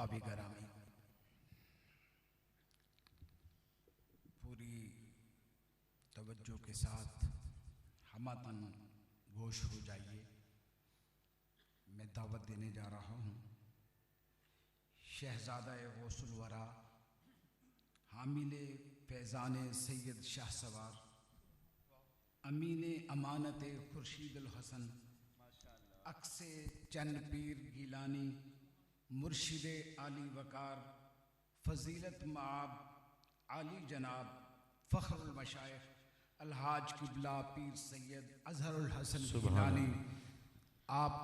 अहबाब गरामी, पूरी तवज्जो के साथ हमतन गोश हो जाइए। मैं दावत देने जा रहा हूँ शहज़ादा गौसुल वरा, हामिले फैज़ान सैयद शाह सवार, अमीन अमानत खुर्शीद अल हसन, अक्से चंद पीर गीलानी, मुर्शिद आली वकार, फ़जीलत माब आली जनाब फ़ख्रुल मशाइख अलहाज किबला पीर सैयद अज़हरुल हसन गीलानी, आप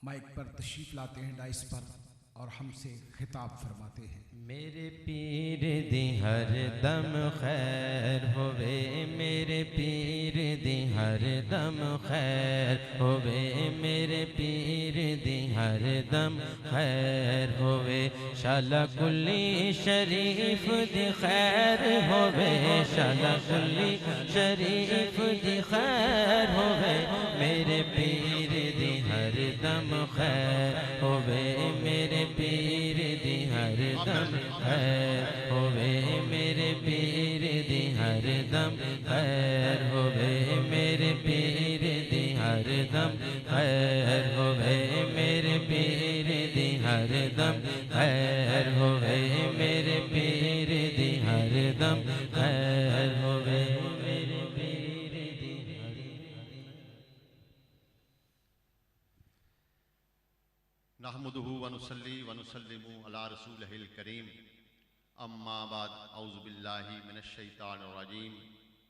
माइक पर तशरीफ़ लाते हैं डाइस पर और हमसे खिताब फरमाते हैं। मेरे पीर दी हर दम खैर होवे, मेरे पीर दी हर दम खैर होवे, मेरे पीर दी हर दम खैर होवे, शाला कुल्ली शरीफ दी खैर होवे, शाला कुल्ली शरीफ दी खैर होवे, मेरे पीर दी हर दम खैर होवे, मेरे पीर दी हर दम खैर होवे, मेरे पीर दी हर दम खैर होवे, मेरे पीर दी हर दम खैर होवे, मेरे पीर दी हर दम खैर होवे, मेरे पीर दी हर दम खैर होवे, मेरे पीर दी हर नहमदुहु व नुसल्ली व नुसल्लिमु अला रसूलिहिल करीम, अम्मा बाद, औज़ु बिल्लाहि मिनश शैतानिर रजीम,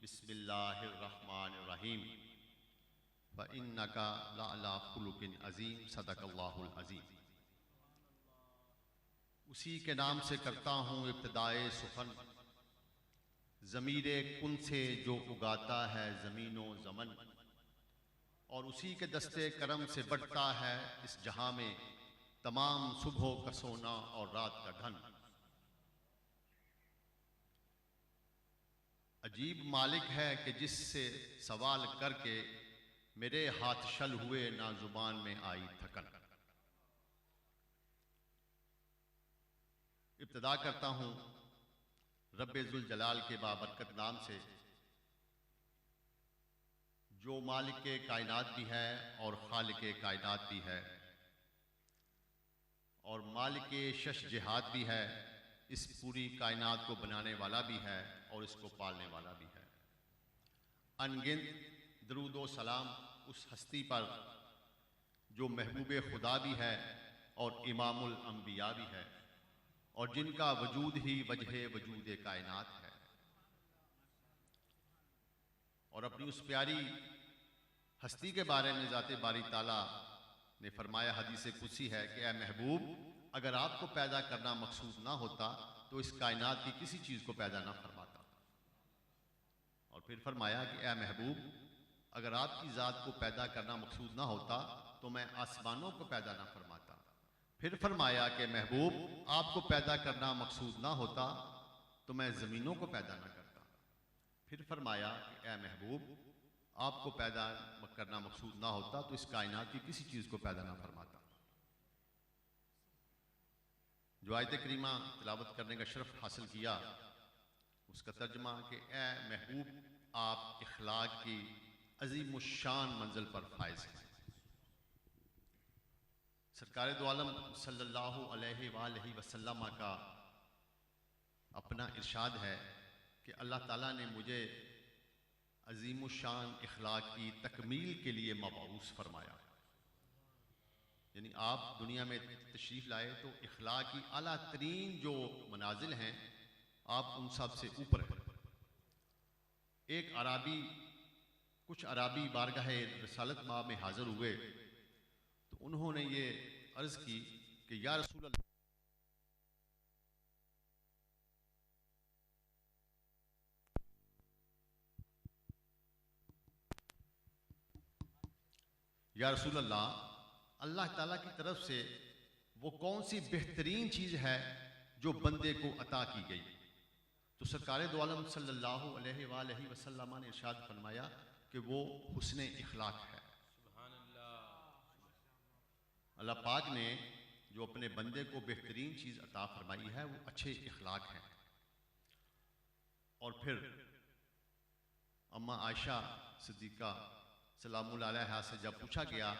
बिस्मिल्लाहिर रहमानिर रहीम, व इन्नका लअला खुलुकिन अज़ीम, सदक़ल्लाहुल अज़ीम। उसी के नाम से करता हूँ इब्तिदाए सुखन, ज़मीरे कुन से जो उगाता है ज़मीनो ज़मन, और उसी के दस्ते करम से बढ़ता है इस जहां में तमाम सुबह का सोना और रात का धन। अजीब मालिक है कि जिससे सवाल करके मेरे हाथ शल हुए, ना जुबान में आई थकन। इब्तिदा करता हूं रब्बे जुल जलाल के बाबरकत नाम से, जो मालिक के कायनात भी है और खालिक के कायनात भी है और मालिक के शश जिहाद भी है, इस पूरी कायनात को बनाने वाला भी है और इसको पालने वाला भी है। अनगिनत दरूद व सलाम उस हस्ती पर जो महबूब खुदा भी है और इमामुल अंबिया भी है और जिनका वजूद ही वजह वजूद कायनात है। और अपनी उस प्यारी हस्ती के बारे में ज़ाते बारी ताला ने फरमाया, हदीस कुदसी है कि ए महबूब, अगर आपको पैदा करना मकसूद ना होता तो इस कायनात की किसी चीज़ को पैदा ना फरमाता। और फिर फरमाया कि ए महबूब, अगर आपकी ज़ात को पैदा करना मकसूद ना होता तो मैं आसमानों को पैदा ना फरमाता। फिर फरमाया कि महबूब, आपको पैदा करना मकसूद ना होता तो मैं ज़मीनों को पैदा ना करता। फिर फरमाया कि ए महबूब, आपको पैदा करना मकसूद ना होता तो इस कायनात की किसी चीज़ को पैदा ना फरमाता। जो आयत करीमा तिलावत करने का शरफ हासिल किया, उसका तर्जमा कि ए महबूब, आप इखलाक की अज़ीमुश्शान मंजिल पर फाइज हैं। सरकार दो आलम सल्लल्लाहु अलैहि वसल्लम का अपना इरशाद है कि अल्लाह ताला ने मुझे अज़ीमुश्शान इखलाक की तकमील के लिए मबऊस फरमाया। यानी आप दुनिया में तशरीफ़ लाए तो इखलाक की आला तरीन जो मनाजिल हैं, आप उन सब से ऊपर हैं। एक अराबी, कुछ अराबी बारगाह रसालत माह में हाज़िर हुए तो उन्होंने ये अर्ज़ की कि या रसूल अल्लाह, या रसूल अल्लाह, अल्लाह ताला की तरफ से वो कौन सी बेहतरीन चीज़ है जो बंदे को अता की गई। तो सरकार दो आलम सल्लल्लाहु अलैहि वसल्लम ने इरशाद फरमाया कि वो हुस्न इखलाक है। अल्लाह पाक ने जो अपने बंदे को बेहतरीन चीज़ अता फरमाई है वो अच्छे इखलाक हैं। और फिर अम्मा आयशा सिद्दीक़ा सलामुल्लाह अलैहा से जब पूछा गया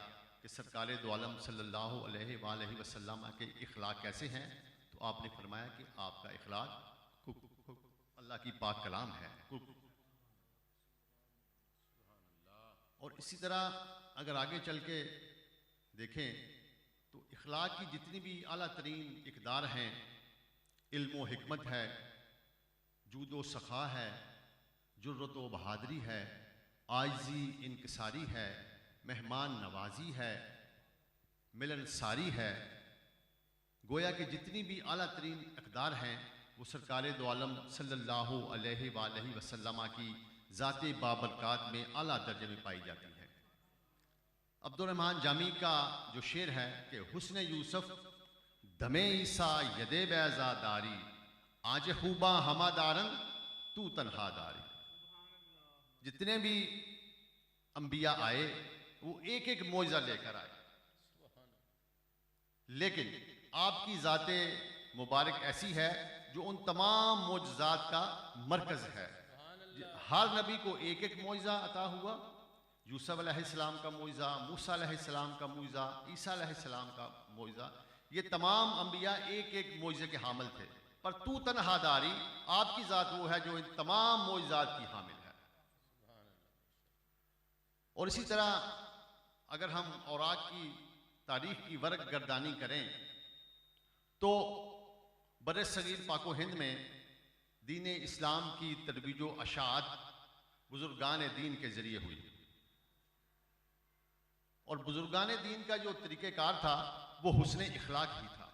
कि सरकार दो आलम सल्लल्लाहु अलैहि वसल्लम के इखलाक कैसे हैं, तो आपने फरमाया कि आपका इखलाक अल्लाह की पाक कलाम है। और इसी तरह अगर आगे चल के देखें तो इखलाक की जितनी भी आला तरीन इक़दार हैं, इल्म व हिकमत है, जूद व सखा है, जुर्रत व बहादरी है, आजिज़ी इनकिसारी है, मेहमान नवाजी है, मिलनसारी है, गोया कि जितनी भी आला तरीन इक़दार हैं वो सरकार दो आलम सल्लल्लाहु अलैहि वसल्लम की ज़ाते बाबरकात में आला दर्जे में पाई जाती है। अब्दुर्रहमान जामी का जो शेर है कि हुस्न यूसुफ दमे ईसा यदे बैज़ादारी आज खूबा हमादारन तू तन्हादारी। जितने भी अंबिया आए वो एक एक मौजज़ा लेकर आए, लेकिन आपकी ज़ाते मुबारक ऐसी है जो उन तमाम मौजज़ात का मरकज़ है। हर नबी को एक एक मौजज़ा अता हुआ, यूसुफ अलैहिस्सलाम का मौजज़ा, मूसा अलैहिस्सलाम का मौजज़ा, ईसा अलैहिस्सलाम का मौजज़ा, ये तमाम अंबिया एक एक मौजज़े के हामिल थे। पर तू तन्हादारी, आपकी ज़ात वो है जो इन तमाम मौजज़ात की हामिल है। और इसी तरह अगर हम औराक की तारीख़ की वर्क गर्दानी करें तो बर सगीर पाको हिंद में दीन इस्लाम की तरवीज व अशाअत बुजुर्गान दीन के ज़रिए हुई। और बुजुर्गान दीन का जो तरीक़ेकार था वो हुस्न इखलाक ही था।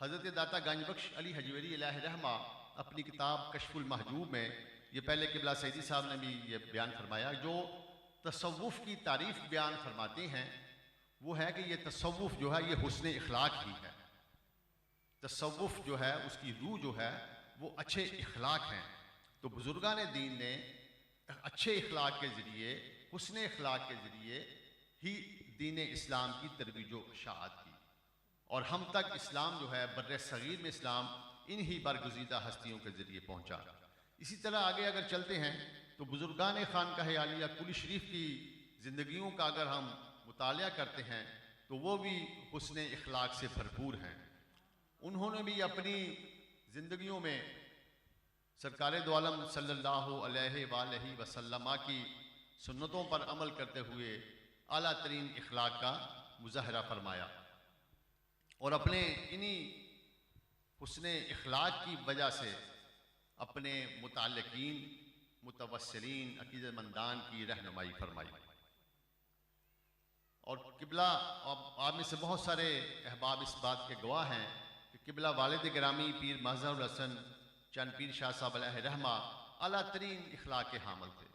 हज़रत दाता गंजबख्श अली हजवेरी अलैहि रहमा अपनी किताब कश्फुल महजूब में, ये पहले क़िबला सैदी साहब ने भी ये बयान फरमाया, जो तसव्वुफ़ की तारीफ़ बयान फरमाते हैं वो है कि ये तसव्वुफ़ जो है ये हुस्न इखलाक ही है। तसव्वुफ़ जो है उसकी रूह जो है वो अच्छे इखलाक हैं। तो बुजुर्गान दीन ने अच्छे इखलाक के ज़रिए, हुस्न इखलाक के ज़रिए ही दीन इस्लाम की तरवीज व अशाअत की। और हम तक इस्लाम जो है बर्र सगीर में इस्लाम इन्हीं बरगुज़ीदा हस्तियों के ज़रिए पहुँचा। इसी तरह आगे अगर चलते हैं तो बुजुर्गान खानकाह आलिया कुली शरीफ की ज़िंदगियों का अगर हम मुतालिया करते हैं तो वो भी हुस्न इखलाक से भरपूर हैं। उन्होंने भी अपनी ज़िंदगियों में सरकार दो आलम सल्लल्लाहु अलैहि वसल्लम की सुन्नतों पर अमल करते हुए आला तरीन इखलाक का मुज़ाहरा फरमाया। और अपने इन्हीं हुस्न इखलाक की वजह से अपने मुताल्लिकीन, मुतवस्सिलीन, अक़ीदतमंदान की रहनुमाई फरमाई। और किबला, आप में से बहुत सारे अहबाब इस बात के गवाह हैं कि किबला वालिद गिरामी पीर महज़र हसन चंद पीर शाह साहब अलैहि रहमा आला तरीन इखलाक के हामिल थे।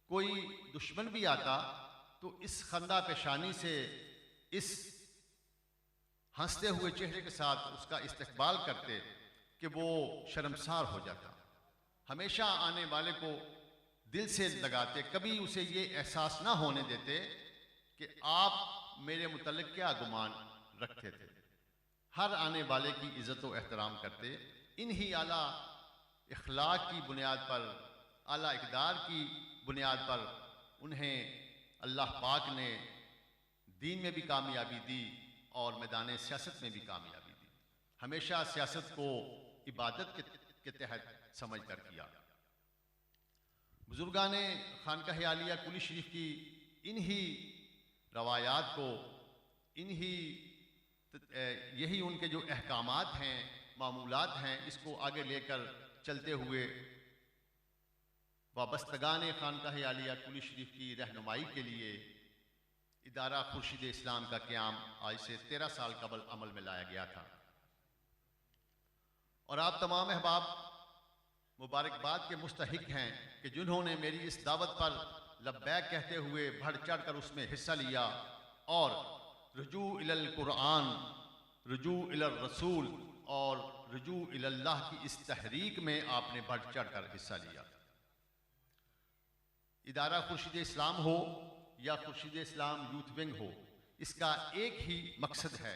कोई दुश्मन भी आता तो इस खंदा पेशानी से, इस हंसते हुए चेहरे के साथ उसका इस्तकबाल करते कि वो शर्मसार हो जाता। हमेशा आने वाले को दिल से लगाते, कभी उसे ये एहसास ना होने देते कि आप मेरे मुतल्लिक़ क्या गुमान रखते थे। हर आने वाले की इज़्ज़त व एहतराम करते। इन्हीं आला इखलाक की बुनियाद पर, आला इक़दार की बुनियाद पर उन्हें अल्लाह पाक ने दीन में भी कामयाबी दी और मैदान सियासत में भी कामयाबी दी। हमेशा सियासत को इबादत के तहत समझ कर किया। बुजुर्गान खानकाह आलिया कुली शरीफ की इन्हीं रवायात को, यही उनके जो अहकामात हैं, मामूलात हैं, इसको आगे लेकर चलते हुए वाबस्तगान खानकाह आलिया कुली शरीफ की रहनुमाई के लिए इदारा खुर्शीद इस्लाम का क़याम आज से 13 साल कबल अमल में लाया गया था। और आप तमाम अहबाब मुबारकबाद के मुस्तहिक हैं कि जिन्होंने मेरी इस दावत पर लब्बैक कहते हुए बढ़ चढ़ कर उसमें हिस्सा लिया और रुजू इलल कुरान, रुजू इलर रसूल और रुजू इलल्लाह की इस तहरीक में आपने बढ़ चढ़ कर हिस्सा लिया। इदारा खुर्शीद इस्लाम हो या खुर्शीद इस्लाम यूथ विंग हो, इसका एक ही मकसद है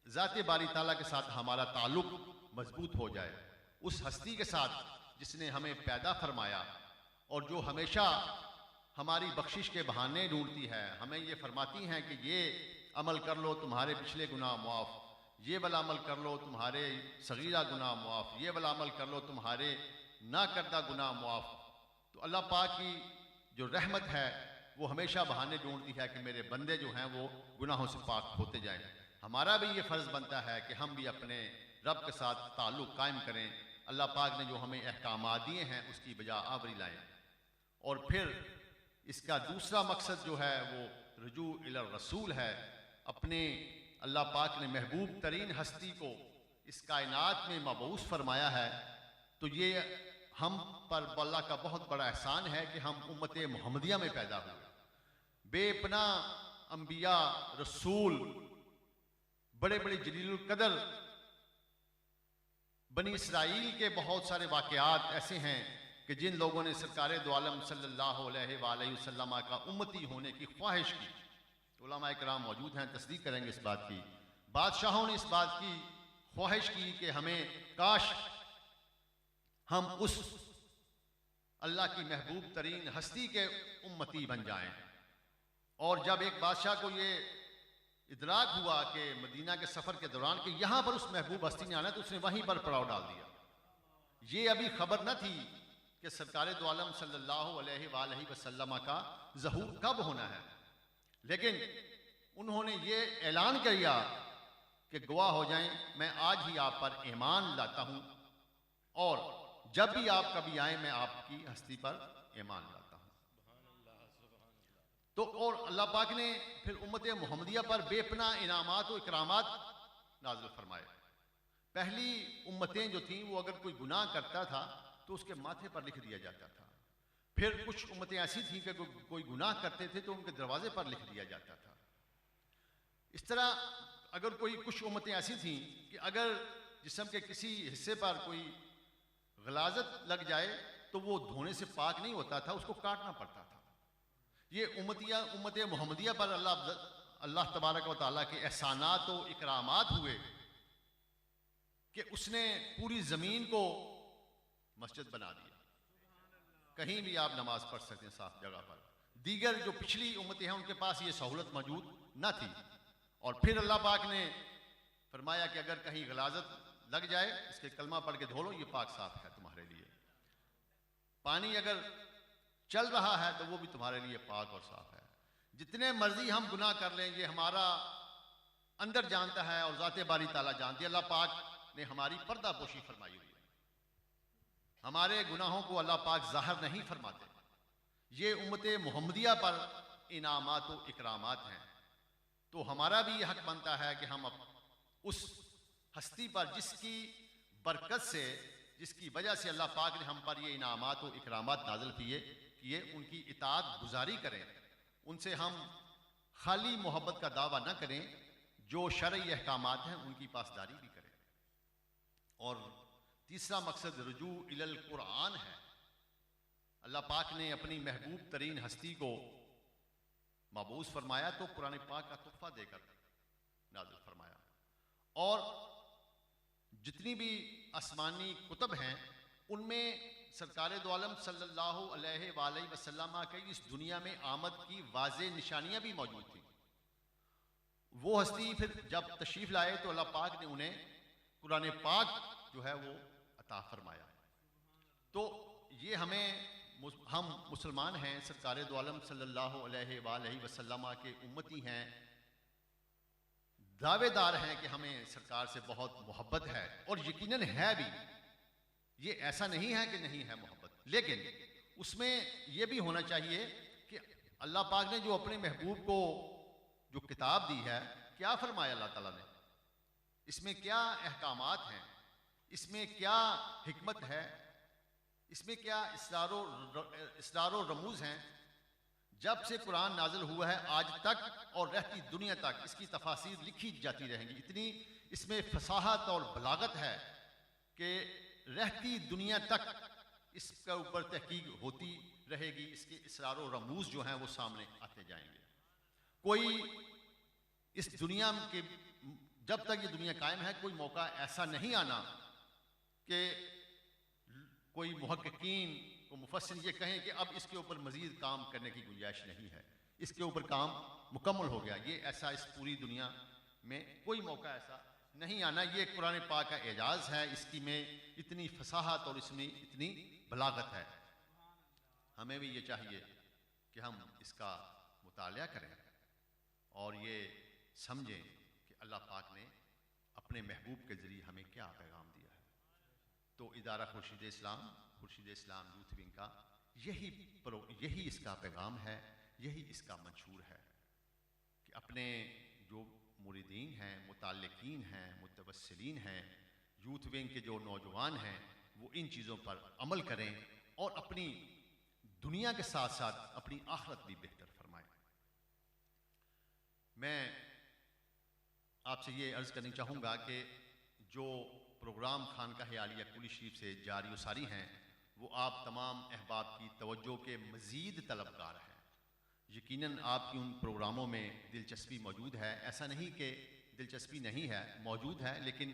ज़ात बारी ताला के साथ हमारा ताल्लुक़ मजबूत हो जाए, उस हस्ती के साथ जिसने हमें पैदा फरमाया और जो हमेशा हमारी बख्शिश के बहाने ढूंढती है। हमें ये फरमाती हैं कि ये अमल कर लो तुम्हारे पिछले गुनाह मुआफ़, ये वाला अमल कर लो तुम्हारे सगीरा गुनाह मुआफ़, ये वाला अमल कर लो तुम्हारे ना करदा गुनाह मुआफ़। तो अल्लाह पाक की जो रहमत है वो हमेशा बहाने ढूंढती है कि मेरे बंदे जो हैं वो गुनाहों से पाक होते जाएं। हमारा भी ये फ़र्ज़ बनता है कि हम भी अपने रब के साथ ताल्लुक़ कायम करें, अल्लाह पाक ने जो हमें अहकामात दिए हैं उसकी बजा आवरी लाएं। और फिर इसका दूसरा मकसद जो है वो रुजू इलर रसूल है। अपने अल्लाह पाक ने महबूब तरीन हस्ती को इस कायनात में मबऊस फरमाया है, तो ये हम पर अल्लाह का बहुत बड़ा एहसान है कि हम उम्मत मोहम्मदिया में पैदा हुए। बेपना अंबिया रसूल, बड़े बड़े जलीलुल कदर बनी इसराइल के बहुत सारे वाक़यात ऐसे हैं कि जिन लोगों ने सरकार दो आलम सल्लल्लाहु अलैहि वसल्लम का उम्मती होने की ख्वाहिश की, उलमा इकराम मौजूद हैं, तस्दीक करेंगे इस बात की। बादशाहों ने इस बात की ख्वाहिश की कि हमें काश हम उस अल्लाह की महबूब तरीन हस्ती के उम्मती बन जाएं। और जब एक बादशाह को ये इदराक हुआ कि मदीना के सफ़र के दौरान कि यहाँ पर उस महबूब हस्ती ने आना, तो उसने वहीं पर पड़ाव डाल दिया। ये अभी खबर न थी कि सरकार दो आलम सल्लल्लाहु अलैहि वसल्लम का ज़हूर कब होना है, लेकिन उन्होंने ये ऐलान किया कि गवाह हो जाएं, मैं आज ही आप पर ईमान लाता हूँ और जब भी आप कभी आए मैं आपकी हस्ती पर ईमान लाता हूँ। तो और अल्लाह पाक ने फिर उम्मत मोहम्मदिया पर बेपना इनामात और इकरामात नाज़िल फरमाए। पहली उम्मतें जो थीं वो अगर कोई गुनाह करता था तो उसके माथे पर लिख दिया जाता था। फिर कुछ उम्मतें ऐसी थीं कि कोई गुनाह करते थे तो उनके दरवाजे पर लिख दिया जाता था। इस तरह अगर कुछ उम्मतें ऐसी थीं कि अगर जिस्म के किसी हिस्से पर कोई गलाजत लग जाए तो वो धोने से पाक नहीं होता था, उसको काटना पड़ता था। ये उम्मत मोहम्मदिया पर अल्लाह तबारक व तआला के एहसानात और इकरामात हुए कि उसने पूरी ज़मीन को मस्जिद बना दिया। कहीं भी आप नमाज पढ़ सकते हैं साफ जगह पर। दीगर जो पिछली उम्मतें हैं उनके पास ये सहूलत मौजूद न थी। और फिर अल्लाह पाक ने फरमाया कि अगर कहीं गलाजत लग जाए, इसके कलमा पढ़ के धो लो, ये पाक साफ है तुम्हारे लिए। पानी अगर चल रहा है तो वो भी तुम्हारे लिए पाक और साफ है। जितने मर्जी हम गुनाह कर लें, ये हमारा अंदर जानता है और ज़ाते बारी ताला जानती है। अल्लाह पाक ने हमारी पर्दापोशी फरमाई हुई है। हमारे गुनाहों को अल्लाह पाक ज़ाहिर नहीं फरमाते। ये उम्मत मोहम्मदिया पर इनामात और इकरामात हैं। तो हमारा भी ये हक बनता है कि हम उस हस्ती पर जिसकी बरकत से, जिसकी वजह से अल्लाह पाक ने हम पर ये इनामात और इकरामात नाज़िल किए, उनकी इताअत गुजारी करें। उनसे हम खाली मोहब्बत का दावा न करें, जो शरई अहकामात हैं उनकी पासदारी भी करें। और तीसरा मकसद रुजू इलल कुरान है। अल्लाह पाक ने अपनी महबूब तरीन हस्ती को मबूस फरमाया तो कुरान पाक का तोहफा देकर नाज़िल फरमाया। और जितनी भी आसमानी कुतब हैं उनमें सरकार दो आलम सल्लल्लाहु अलैहि वसल्लम की इस दुनिया में आमद की वाज़े निशानियां भी मौजूद थी। वो हस्ती फिर जब तशरीफ़ लाए तो अल्लाह पाक ने उन्हें कुरान पाक जो है वो अता फरमाया। तो ये हम मुसलमान हैं, सरकार दो आलम सल्लल्लाहु अलैहि वसल्लम के उम्मती हैं, दावेदार हैं कि हमें सरकार से बहुत मोहब्बत है और यकीनन है भी। ये ऐसा नहीं है कि नहीं है मोहब्बत, लेकिन उसमें यह भी होना चाहिए कि अल्लाह पाक ने जो अपने महबूब को जो किताब दी है, क्या फरमाया अल्लाह ताला ने, इसमें क्या अहकामात हैं, इसमें क्या हिकमत है, इसमें क्या इसरारो रमूज हैं। जब से कुरान नाजिल हुआ है आज तक और रहती दुनिया तक इसकी तफासीर लिखी जाती रहेंगी। इतनी इसमें फसाहत और बलागत है कि रहती दुनिया तक इसके ऊपर तहकीक होती रहेगी। इसके इसरारो रमूज जो हैं वो सामने आते जाएंगे। कोई इस दुनिया के जब तक ये दुनिया कायम है कोई मौका ऐसा नहीं आना कि कोई मुहक्किकीन को मुफस्सिर ये कहें कि अब इसके ऊपर मजीद काम करने की गुंजाइश नहीं है, इसके ऊपर काम मुकम्मल हो गया। ये ऐसा इस पूरी दुनिया में कोई मौका ऐसा नहीं आना। ये कुरान पाक का एजाज़ है, इसकी में इतनी फसाहत और इसमें इतनी बलागत है। हमें भी ये चाहिए कि हम इसका मुतालिया करें और ये समझें कि अल्लाह पाक ने अपने महबूब के ज़रिए हमें क्या पैगाम दिया है। तो इदारा खुर्शीद इस्लाम यूथ विंग का यही इसका पैगाम है, यही इसका मंशूर है कि अपने जो मुरीदीन हैं, मुताल्लिकीन हैं, मुतवस्सिलीन हैं, यूथ विंग के जो नौजवान हैं, वो इन चीज़ों पर अमल करें और अपनी दुनिया के साथ साथ अपनी आखिरत भी बेहतर फरमाएं। मैं आपसे ये अर्ज़ करनी चाहूँगा कि जो प्रोग्राम खानकाह आलिया कुली शरीफ से जारी व सारी हैं, वो आप तमाम अहबाब की तवज्जो के मज़ीद तलबगार हैं। यकीनन आपकी उन प्रोग्रामों में दिलचस्पी मौजूद है, ऐसा नहीं कि दिलचस्पी नहीं है, मौजूद है, लेकिन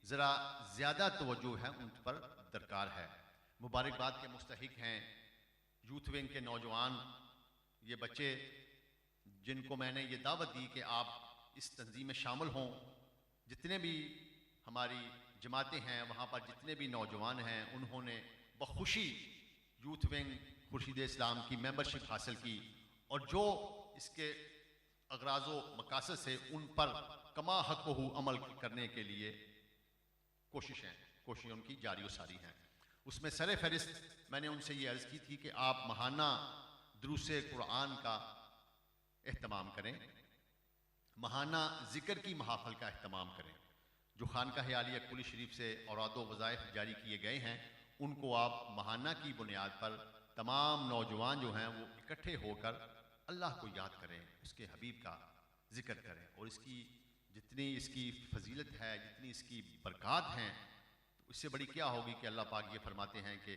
ज़रा ज़्यादा तवज्जो है उन पर दरकार है। मुबारकबाद के मुस्तहिक हैं यूथ विंग के नौजवान, ये बच्चे जिनको मैंने ये दावत दी कि आप इस तंजीम में शामिल हों। जितने भी हमारी जमातें हैं, वहाँ पर जितने भी नौजवान हैं, उन्होंने बखुशी यूथ विंग खुर्शीद इस्लाम की मेंबरशिप हासिल की और जो इसके अगराज़ो मकासद से उन पर कमा हक हु अमल करने के लिए कोशिशें उनकी जारी व सारी हैं। उसमें सर फहरिस्त मैंने उनसे ये अर्ज़ की थी कि आप महाना दुरूस कुरान का एहतमाम करें, महाना ज़िक्र की महाफल का एहतमाम करें। जो खानकाह आलिया कुली शरीफ से औराद व वज़ाइफ जारी किए गए हैं, उनको आप महाना की बुनियाद पर तमाम नौजवान जो हैं वो इकट्ठे होकर अल्लाह को याद करें, उसके हबीब का ज़िक्र करें और इसकी जितनी इसकी फजीलत है, जितनी इसकी बरक़ात हैं, तो इससे बड़ी क्या होगी कि अल्लाह पाक ये फरमाते हैं कि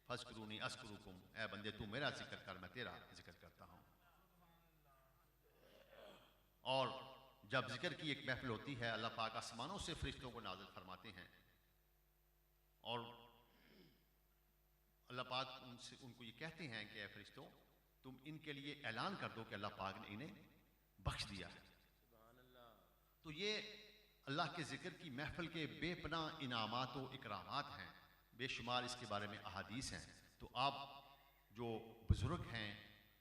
फ़ज़्कुरूनी अज़्कुरुकुम, ऐ बंदे तू मेरा ज़िक्र कर, मैं तेरा ज़िक्र करता हूँ। और जब ज़िक्र की एक महफिल होती है, अल्लाह पाक आसमानों से फ़रिश्तों को नाज़िल फरमाते हैं और अल्लाह पाक उनको ये कहते हैं कि ऐ फ़रिश्तों, तुम इनके लिए ऐलान कर दो कि अल्लाह पाक ने इन्हें बख्श दिया है। तो ये अल्लाह के ज़िक्र की महफिल के बेपनाह इनामात व इकरामात हैं, बेशुमार इसके बारे में अहादीस हैं। तो आप जो बुज़ुर्ग हैं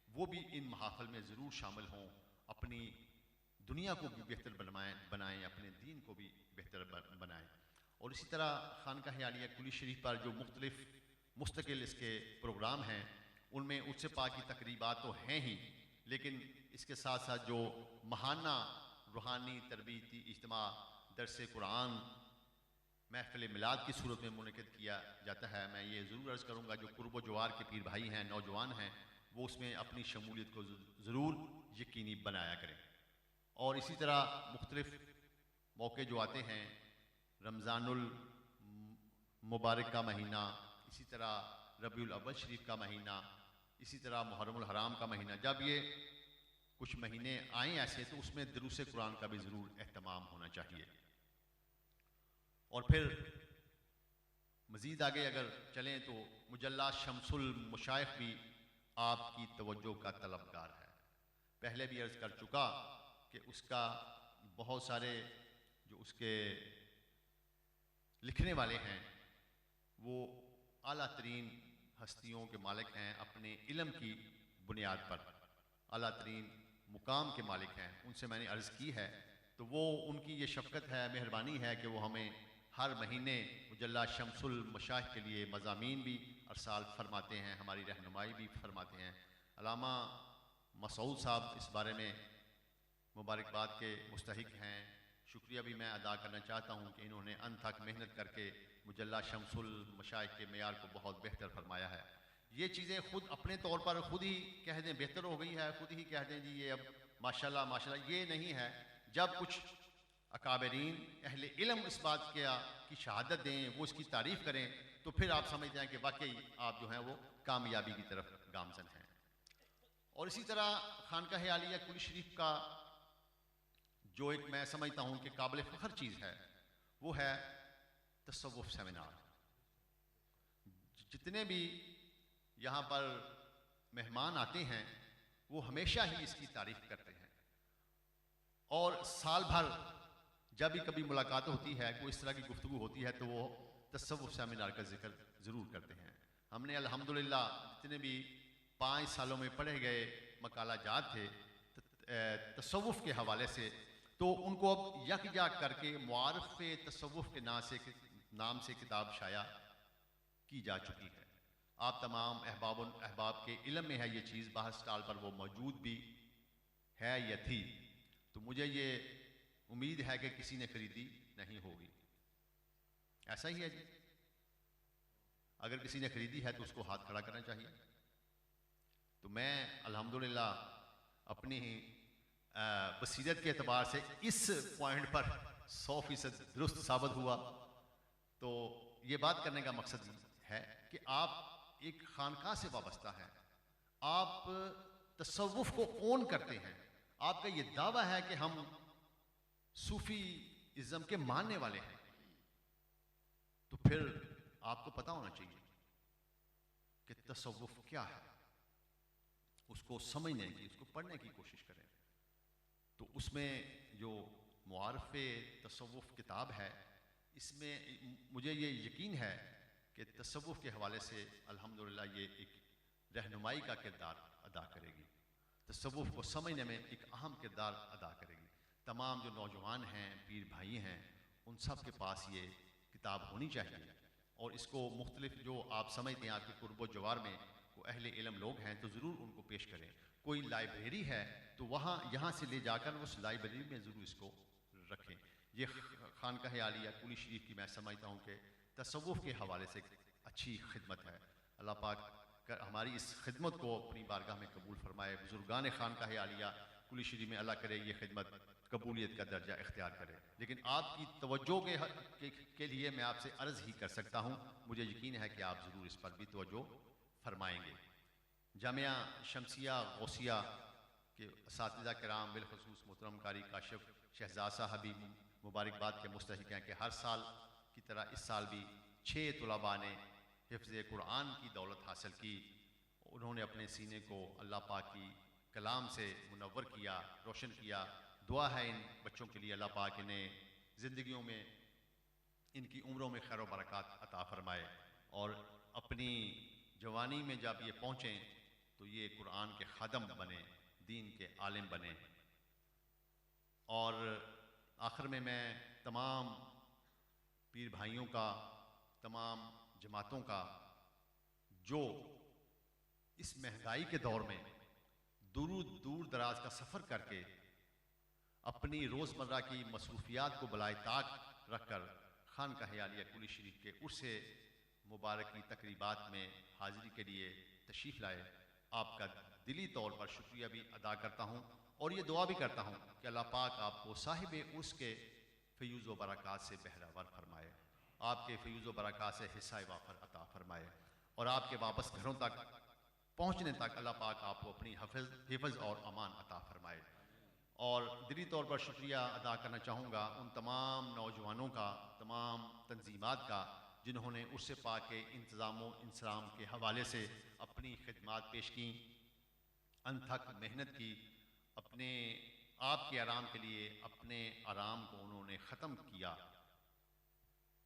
वो भी इन महाफिल में ज़रूर शामिल हों, अपनी दुनिया को भी बेहतर बनाएं, अपने दीन को भी बेहतर बनाएं। और इसी तरह खानकाह आलिया कुली शरीफ पर जो मुस्तकिल इसके प्रोग्राम हैं, उनमें उत्सव पाक की तकरीबात तो हैं ही, लेकिन इसके साथ साथ जो महाना रूहानी तरबीती इज्तिमा दरस कुरान महफिल मिलाद की सूरत में मुनक़िद किया जाता है, मैं ये ज़रूर अर्ज़ करूँगा जो कुर्ब जवार के पीर भाई हैं, नौजवान हैं, वो उसमें अपनी शमूलियत को ज़रूर यकीनी बनाया करें। और इसी तरह मुख्तलिफ़ मौके जो आते हैं, रमज़ानुल मुबारक का महीना, इसी तरह रबीउल अव्वल शरीफ का महीना, इसी तरह मुहर्रमुल हराम का महीना, जब ये कुछ महीने आए ऐसे, तो उसमें दुरूस कुरान का भी ज़रूर एहतमाम होना चाहिए। और फिर मज़ीद आगे अगर चलें तो मुजल्ला शम्सुल मुशाइख भी आपकी तवज्जो का तलबगार है। पहले भी अर्ज़ कर चुका कि उसका बहुत सारे जो उसके लिखने वाले हैं वो आला तरीन हस्तियों के मालिक हैं, अपने इल्म की बुनियाद पर आला तरीन मुकाम के मालिक हैं। उनसे मैंने अर्ज़ की है, तो वो उनकी ये शफ़क़त है, मेहरबानी है कि वो हमें हर महीने मुजल्ला शम्सुल मशाइख के लिए मज़ामीन भी अरसाल फरमाते हैं, हमारी रहनुमाई भी फरमाते हैं। अल्लामा मसूद साहब इस बारे में मुबारकबाद के मुस्तहिक हैं, शुक्रिया भी मैं अदा करना चाहता हूँ कि इन्होंने अंत तक मेहनत करके मुजल्ला शम्सुल मशाइख के मेयार को बहुत बेहतर फरमाया है। ये चीज़ें खुद अपने तौर पर खुद ही कह दें बेहतर हो गई है, खुद ही कह दें जी ये अब माशाल्लाह माशाल्लाह, ये नहीं है। जब कुछ अकाबरीन अहले इल्म इस बात की शहादत दें, वो इसकी तारीफ़ करें, तो फिर आप समझ जाएं कि वाकई आप जो हैं वो कामयाबी की तरफ गामज़न हैं। और इसी तरह खानकाह आलिया कुली शरीफ का जो एक मैं समझता हूँ कि काबिल फ़ख्र चीज़ है, वो है तसव्वुफ़ सेमिनार। जितने भी यहाँ पर मेहमान आते हैं वो हमेशा ही इसकी तारीफ़ करते हैं, और साल भर जब भी कभी मुलाकात होती है, कोई इस तरह की गुफ्तगू होती है, तो वो तसव्वुफ़ सेमिनार का जिक्र ज़रूर करते हैं। हमने अल्हम्दुलिल्लाह जितने भी 5 सालों में पढ़े गए मकालाजात थे तसव्वुफ़ के हवाले से, तो उनको अब यकजा करके मुआरिफ़े तसव्वुफ़ के नाम से किताब शाया की जा चुकी है। आप तमाम अहबाब के इल्म में है ये चीज़, बाहर स्टॉल पर वो मौजूद भी है या थी, तो मुझे ये उम्मीद है कि किसी ने खरीदी नहीं होगी। ऐसा ही है जी, अगर किसी ने खरीदी है तो उसको हाथ खड़ा करना चाहिए। तो मैं अल्हम्दुलिल्लाह अपनी ही बसीरत के एतबार से इस पॉइंट पर 100% दुरुस्त साबित हुआ। तो ये बात करने का मकसद है कि आप एक खानका से वाबस्ता हैं, आप तसव्वुफ़ को ओन करते हैं, आपका ये दावा है कि हम सूफी इज़्म के मानने वाले हैं, तो फिर आपको पता होना चाहिए कि तसव्वुफ़ क्या है, उसको समझने की, उसको पढ़ने की कोशिश करें। तो उसमें जो मुआरिफ़े तसव्वुफ़ किताब है, इसमें मुझे ये यकीन है कि तसव्वुफ़ के हवाले से अल्हम्दुलिल्लाह ये एक रहनुमाई का किरदार अदा करेगी, तसव्वुफ़ को समझने में एक अहम किरदार अदा करेगी। तमाम जो नौजवान हैं, पीर भाई हैं, उन सब के पास ये किताब होनी चाहिए, और इसको मुख्तलिफ जो आप समझते हैं आपके कुर्बो जवार में वो अहले इल्म लोग हैं, तो ज़रूर उनको पेश करें। कोई लाइब्रेरी है तो यहाँ से ले जाकर उस लाइब्रेरी में ज़रूर इसको रखें। ये खानकाह आलिया कुली शरीफ की मैं समझता हूँ कि तसव्वुफ़ के हवाले से अच्छी खिदमत है। अल्लाह पाक हमारी इस खिदमत को अपनी बारगाह में कबूल फरमाए। बुजुर्गान खानकाह आलिया कुली शरीफ में अल्लाह करे ये खिदमत कबूलियत का दर्जा इख्तियार करे। लेकिन आपकी तवज्जो के लिए मैं आपसे अर्ज़ ही कर सकता हूँ, मुझे यकीन है कि आप ज़रूर इस पर भी तवज्जो फरमाएंगे। जामिया शमसिया गौसिया के असातिज़ा किराम बिलखुसूस मोहतरम कारी काशिफ शहजाद साहब भी मुबारकबाद के मुस्तहिक़ हैं कि हर साल की तरह इस साल भी 6 तुलबा ने हिफ्ज़ कुरान की दौलत हासिल की। उन्होंने अपने सीने को अल्लाह पाक की कलाम से मुनव्वर किया, रोशन किया। दुआ है इन बच्चों के लिए, अल्लाह पाक इन्हें ज़िंदगियों में, इनकी उम्रों में खैर बरक़ात अता फ़रमाए, और अपनी जवानी में जब ये पहुँचें तो ये कुरान के खादम बने, दीन के आलिम बने। और आखिर में मैं तमाम पीर भाइयों का, तमाम जमातों का जो इस महंगाई के दौर में दूर दराज का सफ़र करके अपनी रोज़मर्रा की मसरूफियात को बलाए ताक रखकर खानकाह आलिया कुली शरीफ के उर्से मुबारक की तकरीबात में हाज़िरी के लिए तशरीफ़ लाए, आपका दिली तौर पर शुक्रिया भी अदा करता हूँ, और ये दुआ भी करता हूँ कि अल्लाह पाक आपको साहिब उर्स के फ़यूज़ व बरक़ात से बहरावर फरमाए, आपके फ़यूज़ व बरक़ात से हिस्सा वाफ़र अता फ़रमाए, और आपके वापस घरों तक पहुँचने तक अल्लाह पाक आपको अपनी हिफ़्ज़ और अमान अता फ़रमाए। और दिली तौर पर शुक्रिया अदा करना चाहूँगा उन तमाम नौजवानों का, तमाम तंजीमात का, जिन्होंने उससे पाक के इंतज़ाम इंसराम के हवाले से अपनी खिदमात पेश की, अनथक मेहनत की, अपने आप के आराम के लिए अपने आराम को उन्होंने ख़त्म किया।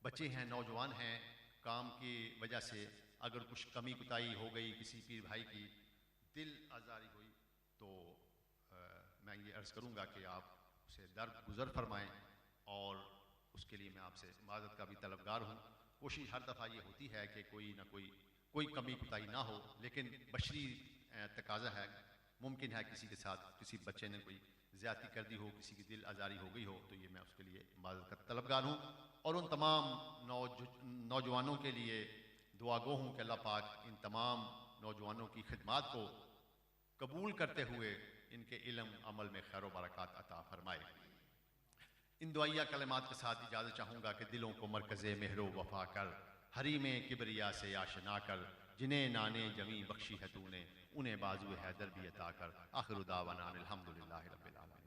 बच्चे हैं, नौजवान हैं, काम की वजह से अगर कुछ कमी कुताही हो गई, किसी पीर भाई की दिल आज़ारी हुई, तो मैं ये अर्ज़ करूँगा कि आप उसे दरगुज़र फरमाएँ, और उसके लिए मैं आपसे माज़रत का भी तलबगार हूँ। कोशिश हर दफ़ा ये होती है कि कोई कमी कुताही ना हो, लेकिन बशरी तकाज़ा है, मुमकिन है किसी के साथ किसी बच्चे ने कोई ज़्यादती कर दी हो, किसी की दिल आज़ारी हो गई हो, तो ये मैं उसके लिए माज़रत का तलबगार हूँ। और उन तमाम नौजवानों के लिए दुआगो हूँ कि अल्लाह पाक इन तमाम नौजवानों की खिदमात को कबूल करते हुए इनके इल्म अमल में खैर बरक़ात अता फ़रमाए। इन दुआया कलमात के साथ इजाज़त चाहूँगा कि दिलों को मरकज़े मेहरो वफ़ा कर, हरी में किबरिया से आशना कर, जिन्हें नाने जमी बख्शी है तूने, उन्हें बाजू हैदर भी अता कर। आखिर दावाना अल्हम्दुलिल्लाहि रब्बिल आलमीन।